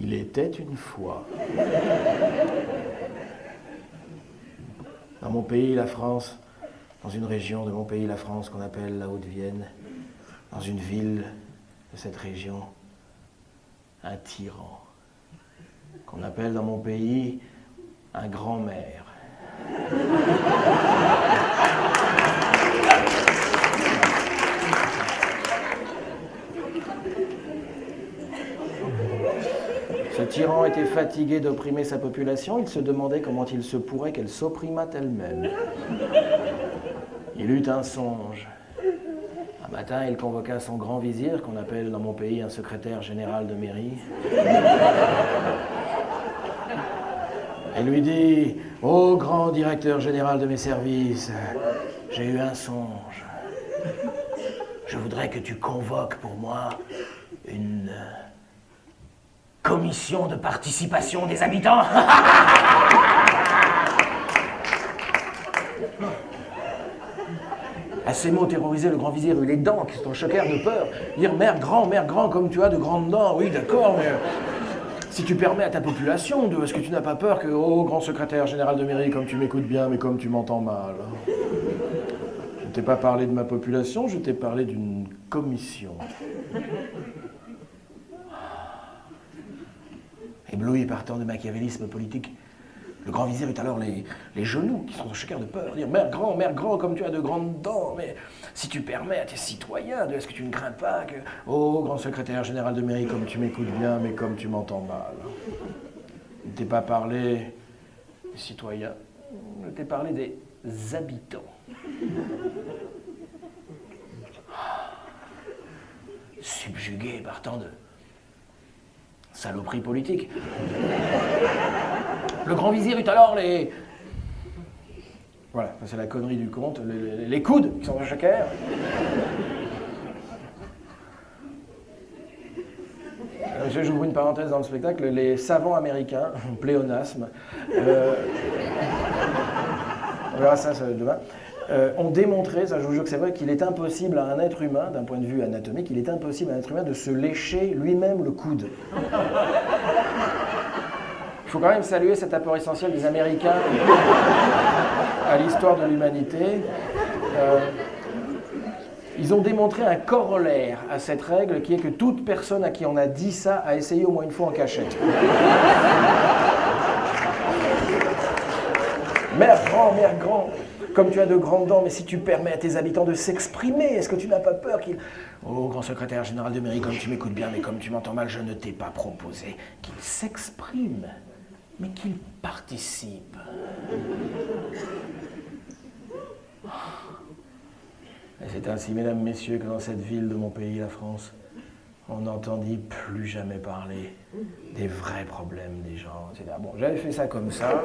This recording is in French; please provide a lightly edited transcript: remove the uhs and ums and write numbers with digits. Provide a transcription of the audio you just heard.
Il était une fois. Dans mon pays, la France, dans une région de mon pays, la France, qu'on appelle la Haute-Vienne, dans une ville de cette région, un tyran, qu'on appelle dans mon pays un grand-mère. Ce tyran était fatigué d'opprimer sa population, il se demandait comment il se pourrait qu'elle s'opprimât elle-même. Il eut un songe. Un matin, il convoqua son grand vizir, qu'on appelle dans mon pays un secrétaire général de mairie, et lui dit « Ô grand directeur général de mes services, j'ai eu un songe. Je voudrais que tu convoques pour moi une commission de participation des habitants. » À ces mots terrorisés, le grand vizir eut les dents qui se choquèrent de peur. Dire mère grand, comme tu as de grandes dents. Oui, d'accord, mais si tu permets à ta population, est-ce que tu n'as pas peur que, oh, grand secrétaire général de mairie, comme tu m'écoutes bien, mais comme tu m'entends mal. Je ne t'ai pas parlé de ma population, je t'ai parlé d'une commission. Ébloui par tant de machiavélisme politique, le grand vizir eut alors les genoux qui se choquèrent de peur. Dire mère grand, comme tu as de grandes dents, mais si tu permets à tes citoyens, est-ce que tu ne crains pas que, oh, grand secrétaire général de mairie, comme tu m'écoutes bien, mais comme tu m'entends mal. Je ne t'ai pas parlé des citoyens, je t'ai parlé des habitants. Subjugué par tant de saloperies politiques. Le grand vizir eut alors les... Voilà, c'est la connerie du conte, les coudes qui sont dans chaque air. J'ouvre une parenthèse dans le spectacle, les savants américains, pléonasme, on verra ça demain, ont démontré, ça je vous jure que c'est vrai, qu'il est impossible à un être humain, d'un point de vue anatomique, il est impossible à un être humain de se lécher lui-même le coude. Il faut quand même saluer cet apport essentiel des Américains à l'histoire de l'humanité. Ils ont démontré un corollaire à cette règle qui est que toute personne à qui on a dit ça a essayé au moins une fois en cachette. Mère grand, comme tu as de grandes dents, mais si tu permets à tes habitants de s'exprimer, est-ce que tu n'as pas peur qu'ils... Oh, grand secrétaire général de mairie, comme tu m'écoutes bien, mais comme tu m'entends mal, je ne t'ai pas proposé qu'ils s'expriment, mais qu'ils participent. Et c'est ainsi, mesdames, messieurs, que dans cette ville de mon pays, la France, on n'entendit plus jamais parler des vrais problèmes des gens, etc. Bon, j'avais fait ça comme ça.